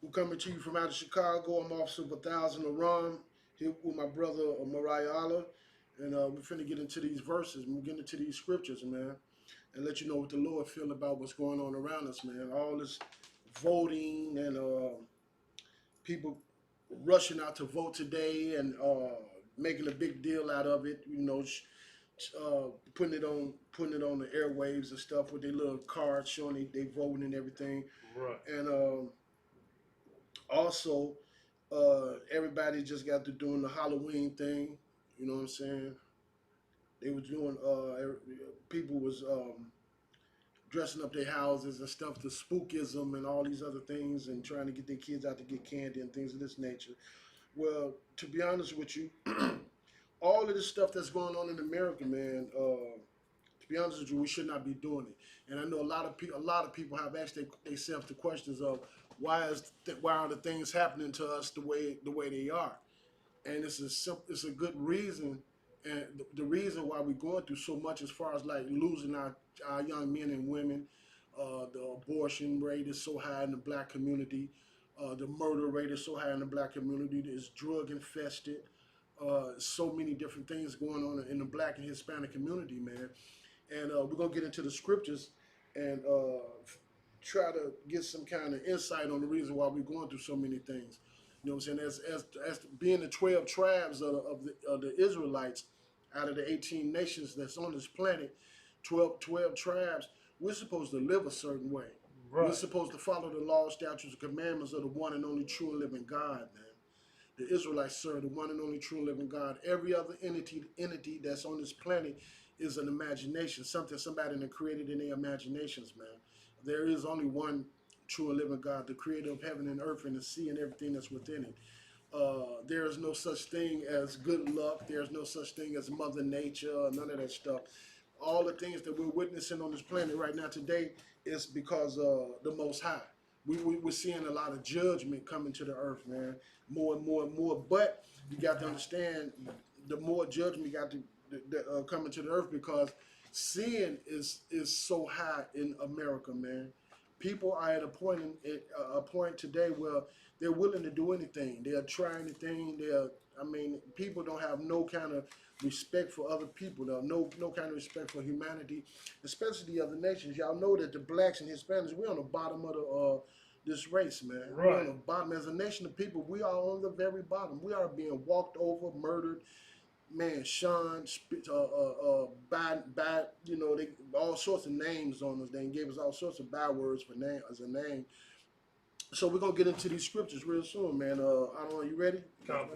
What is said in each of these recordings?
We're coming to you from out of Chicago. I'm Officer of 1,000 Aram here with my brother Mariah Allah. And we're finna get into these verses. We're getting into these scriptures, man, and let you know what the Lord feel about what's going on around us, man. All this voting and people rushing out to vote today and making a big deal out of it. Putting it on the airwaves and stuff with their little cards showing they voting and everything. Right. And also, everybody just got to doing the Halloween thing. You know what I'm saying? They was doing. People was dressing up their houses and stuff, the spookism and all these other things, and trying to get their kids out to get candy and things of this nature. Well, to be honest with you, all of this stuff that's going on in America, man. To be honest with you, we should not be doing it. And I know a lot of people have asked themselves the questions of why are the things happening to us the way they are, and it's a good reason, and the reason why we're going through so much as far as like losing our young men and women. The abortion rate is so high in the black community. The murder rate is so high in the black community. It's drug infested. So many different things going on in the black and Hispanic community, man. And we're gonna get into the scriptures and try to get some kind of insight on the reason why we're going through so many things. You know what I'm saying? As being the 12 tribes of the Israelites out of the 18 nations that's on this planet, 12 tribes, we're supposed to live a certain way. Right. We're supposed to follow the laws, statutes, and commandments of the one and only true and living God, man. The Israelites serve the one and only true and living God. Every other entity that's on this planet is an imagination, something somebody created in their imaginations, man. There is only one true and living God, the creator of heaven and earth and the sea and everything that's within it. There is no such thing as good luck. There's no such thing as Mother Nature, none of that stuff. All the things that we're witnessing on this planet right now today is because of the Most High. We're seeing a lot of judgment coming to the earth, man, more and more and more. But you got to understand, the more judgment you got to coming to the earth, because sin is so high in America, man. People are at a point today where they're willing to do anything. They're trying anything. People don't have no kind of respect for other people. No kind of respect for humanity, especially the other nations. Y'all know that the blacks and Hispanics, we're on the bottom of this race, man. Right. We're on the bottom. As a nation of people, we are on the very bottom. We are being walked over, murdered. Man, Sean, bad, they all sorts of names on us. They gave us all sorts of bad words for name as a name. So we're gonna get into these scriptures real soon, man. I don't know, you ready? Come.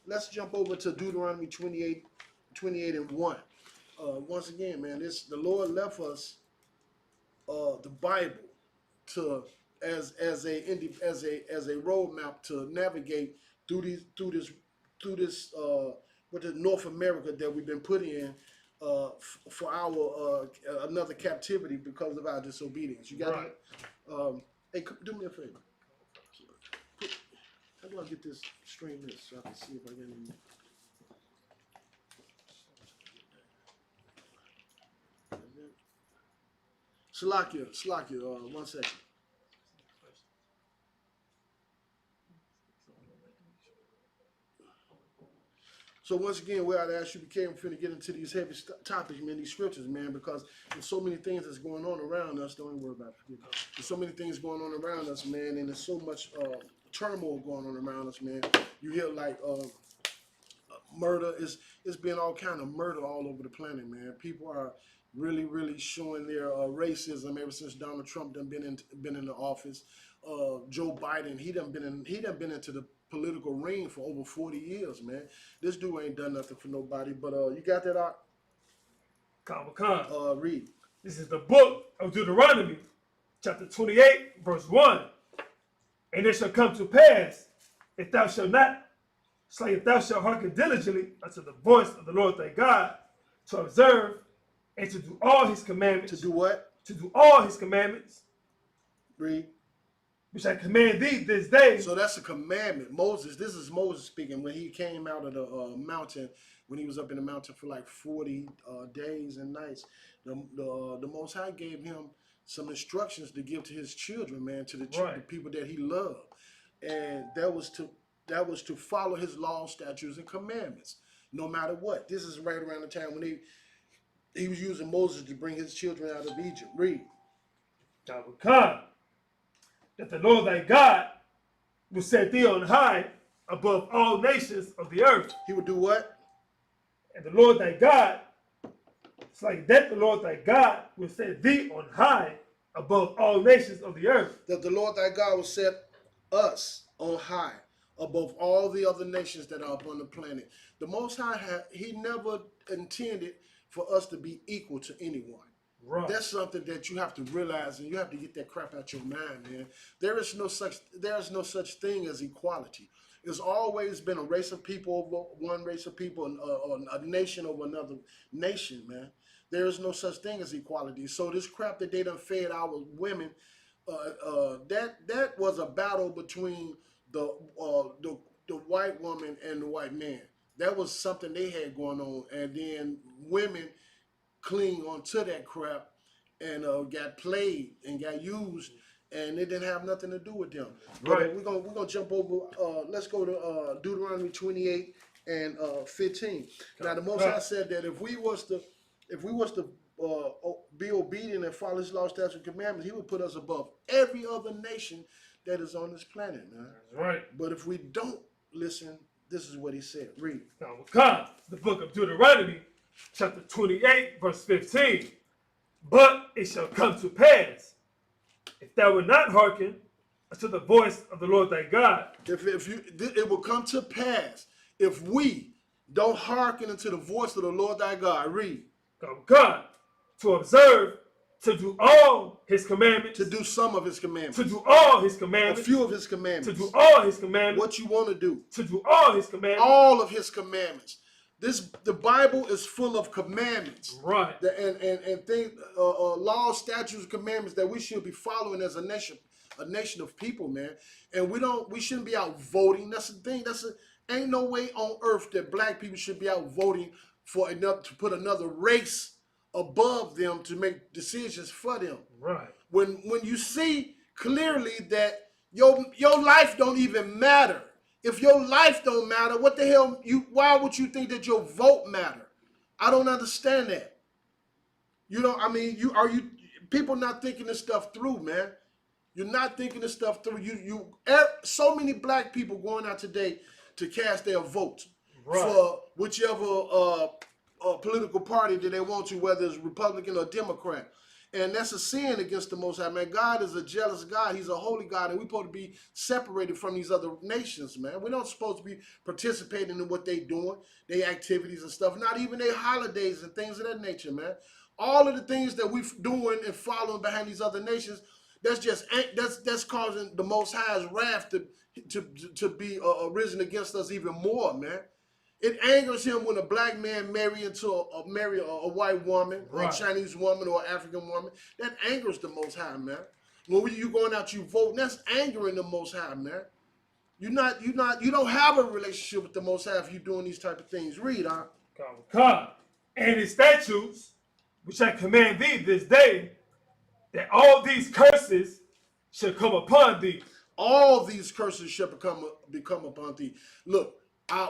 Let's jump over to Deuteronomy 28 and 1. Once again, man, the Lord left us the Bible to as a roadmap to navigate through this with the North America that we've been put in for our another captivity because of our disobedience. You got right. it? Hey, do me a favor. How do I get this stream this so I can see if I get any? Salakia, 1 second. So once again, we ought to ask you to be careful to get into these heavy topics, man, these scriptures, man, because there's so many things that's going on around us. Don't even worry about it. There's so many things going on around us, man, and there's so much turmoil going on around us, man. You hear like murder. It's been all kind of murder all over the planet, man. People are really, really showing their racism ever since Donald Trump done been in the office. Joe Biden, he done been into the political ring for over 40 years, man. This dude ain't done nothing for nobody. But you got that out? Read. This is the book of Deuteronomy, chapter 28, verse 1. And it shall come to pass, if thou shalt not slay, if thou shalt hearken diligently unto the voice of the Lord thy God, to observe and to do all his commandments. To do what? To do all his commandments. Read. Which I command thee this day. So that's a commandment. This is Moses speaking when he came out of the mountain, when he was up in the mountain for like 40 days and nights. The Most High gave him some instructions to give to his children, man, to the Right. people that he loved, and that was to follow his law, statutes, and commandments, no matter what. This is right around the time when he was using Moses to bring his children out of Egypt. Read. Now come that the Lord thy God will set thee on high above all nations of the earth. He would do what? And the Lord thy God, it's like that the Lord thy God will set thee on high above all nations of the earth. That the Lord thy God will set us on high above all the other nations that are upon the planet. The Most High, he never intended for us to be equal to anyone. Right. That's something that you have to realize, and you have to get that crap out your mind, man. There is no such thing as equality. There's always been a race of people over one race of people, or a nation over another nation, man. There is no such thing as equality. So this crap that they done fed our women, that was a battle between the white woman and the white man. That was something they had going on, and then women cling onto that crap and got played and got used, and it didn't have nothing to do with them. Right. But we're gonna jump over. Let's go to Deuteronomy 28 and 15. Now the Most High said that if we was to be obedient and follow His law, statutes, and commandments, He would put us above every other nation that is on this planet, man. That's right. But if we don't listen, this is what He said. Read. Now come the book of Deuteronomy, chapter 28, verse 15. But it shall come to pass, if thou wilt not hearken unto the voice of the Lord thy God. It will come to pass if we don't hearken unto the voice of the Lord thy God. Read. God, to observe, to do all His commandments. To do some of His commandments. To do all His commandments. A few of His commandments. To do all His commandments. What you want to do. To do all His commandments. All of His commandments. The Bible is full of commandments, right? And things, laws, statutes, commandments that we should be following as a nation of people, man. And we shouldn't be out voting. That's the thing. Ain't no way on earth that black people should be out voting to put another race above them to make decisions for them. Right. When you see clearly that your life don't even matter. If your life don't matter, what the hell why would you think that your vote matter? I don't understand that. People not thinking this stuff through, man. You're not thinking this stuff through. So many black people going out today to cast their votes for whichever political party that they want to, whether it's Republican or Democrat. And that's a sin against the Most High, man. God is a jealous God. He's a holy God, and we're supposed to be separated from these other nations, man. We're not supposed to be participating in what they're doing, their activities and stuff, not even their holidays and things of that nature, man. All of the things that we're doing and following behind these other nations, that's causing the Most High's wrath to be arisen against us even more, man. It angers him when a black man marry a white woman, or a Chinese woman, or an African woman. That angers the Most High, man. When you going out, you voting, that's angering the Most High, man. You don't have a relationship with the Most High if you're doing these type of things. Read, huh? Come. And His statutes, which I command thee this day, that all these curses shall come upon thee. All these curses shall become upon thee. Look.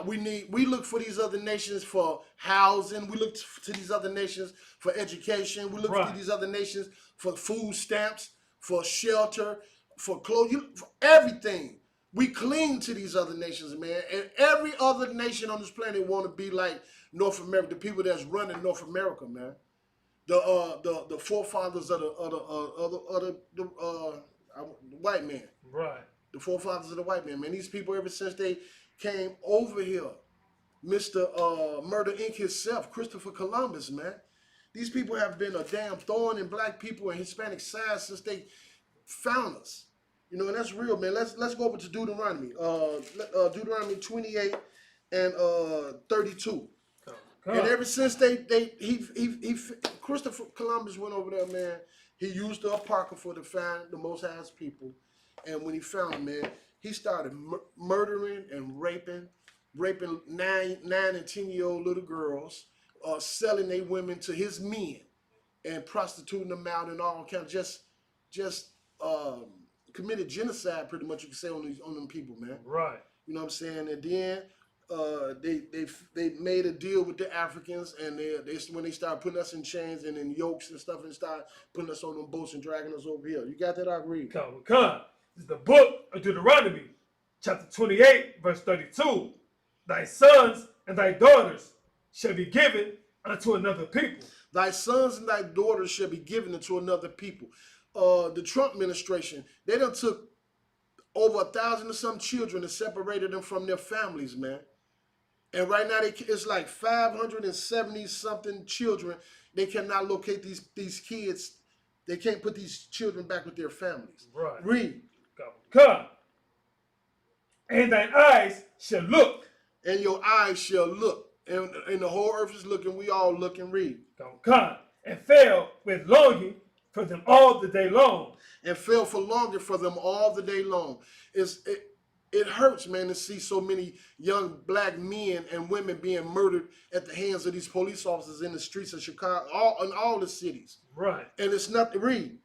We look for these other nations for housing. We look to these other nations for education. We look to these other nations for food stamps, for shelter, for clothes, for everything. We cling to these other nations, man. And every other nation on this planet want to be like North America, the people that's running North America, man. The forefathers of the white man. Right. The forefathers of the white man, man. These people, ever since they came over here, Mr. Murder Inc. himself, Christopher Columbus, man. These people have been a damn thorn in black people and Hispanic side since they found us. And that's real, man. Let's go over to Deuteronomy. Deuteronomy 28 and 32. And ever since Christopher Columbus went over there, man, he used the Apocrypha to find the Most High's people. And when he found them, man, he started murdering and raping 9 and 10-year-old little girls, selling their women to his men, and prostituting them out and all kinds. Just just committed genocide, pretty much you can say on them people, man. Right. You know what I'm saying? And then they made a deal with the Africans, and they when they started putting us in chains and in yokes and stuff, and started putting us on them boats and dragging us over here. You got that? I agree. Come. This is the book of Deuteronomy, chapter 28, verse 32. Thy sons and thy daughters shall be given unto another people. Thy sons and thy daughters shall be given unto another people. The Trump administration, they done took over 1,000 or some children and separated them from their families, man. And right now it's like 570 something children. They cannot locate these kids. They can't put these children back with their families. Right. Read. Come. And thine eyes shall look. And your eyes shall look. And the whole earth is looking. We all look and read. Come. And fell with longing for them all the day long. And fell for longing for them all the day long. It hurts, man, to see so many young black men and women being murdered at the hands of these police officers in the streets of Chicago, in all the cities. Right. And it's not to read.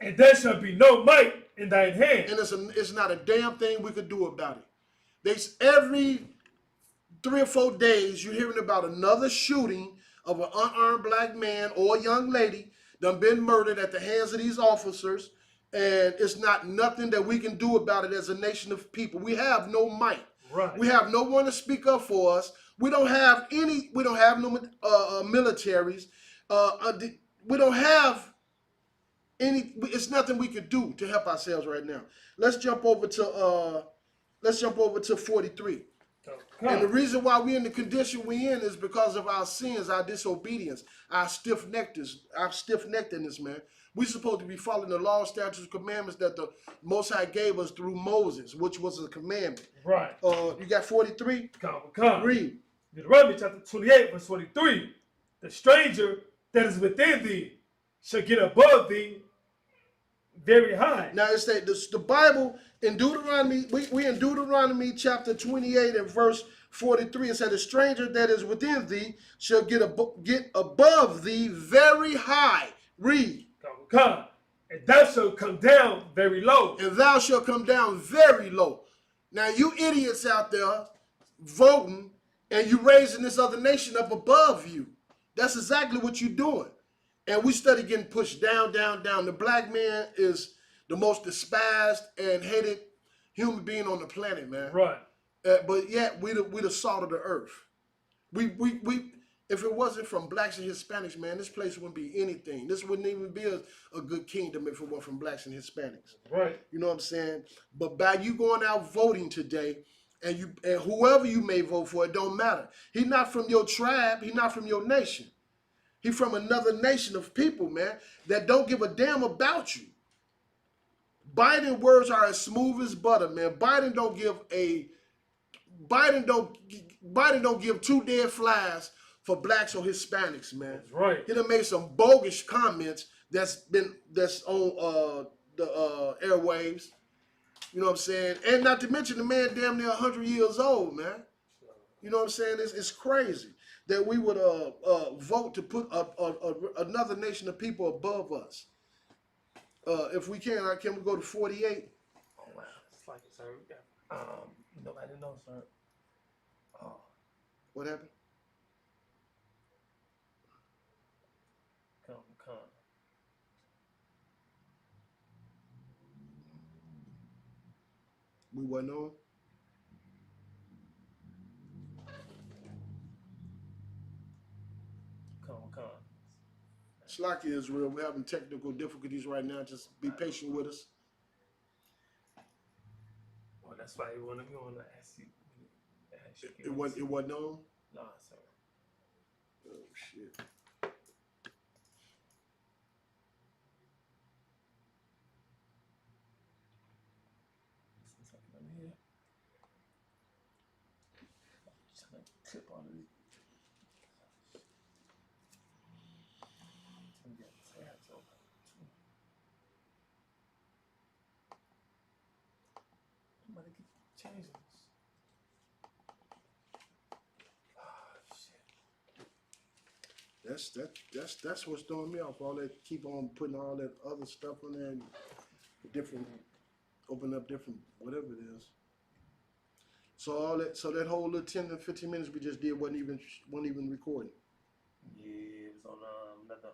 And there shall be no might in thine hand. And it's not a damn thing we could do about it. Every 3 or 4 days, you're hearing about another shooting of an unarmed black man or young lady done been murdered at the hands of these officers. And it's not nothing that we can do about it as a nation of people. We have no might. Right. We have no one to speak up for us. We don't have no militaries. We don't have any. It's nothing we could do to help ourselves right now. Let's jump over to 43. And the reason why we're in the condition we're in is because of our sins, our disobedience, our stiff-neckedness, man. We're supposed to be following the law, statutes, commandments that the Most High gave us through Moses, which was a commandment. Right. You got 43? Come. Read. Deuteronomy chapter 28, verse 43. The stranger that is within thee shall get above thee very high. Now it's the Bible in Deuteronomy, we in Deuteronomy chapter 28 and verse 43. It said, the stranger that is within thee shall get above thee very high. Read. Come. And thou shalt come down very low. And thou shalt come down very low. Now you idiots out there voting and you raising this other nation up above you. That's exactly what you're doing. And we study getting pushed down, down, down. The black man is the most despised and hated human being on the planet, man. Right. But yet we the salt of the earth. We if it wasn't from blacks and Hispanics, man, this place wouldn't be anything. This wouldn't even be a good kingdom if it weren't from blacks and Hispanics. Right. You know what I'm saying? But by you going out voting today, and whoever you may vote for, it don't matter. He's not from your tribe. He's not from your nation. He's from another nation of people, man, that don't give a damn about you. Biden words are as smooth as butter, man. Biden don't give 2 dead flies for blacks or Hispanics, man. That's right. He done made some bogus comments that's on the airwaves. You know what I'm saying? And not to mention the man damn near 100 years old, man. You know what I'm saying? It's crazy that we would vote to put another nation of people above us. If we can we go to 48? Oh wow, it's like sir. Nobody knows, sir. Oh. What happened? Come. We wasn't on. Come. Slack Israel. We're having technical difficulties right now. Just be patient with us. Well, that's why we want to ask you. It wasn't on? Nah, sir. Oh, shit. Here. Trying to clip all of these. Somebody keep changing this. Oh, shit. That's what's throwing me off. All that keep on putting all that other stuff on there, and different, open up different whatever it is. So that whole little 10 to 15 minutes we just did wasn't even recording. Yeah, it was on another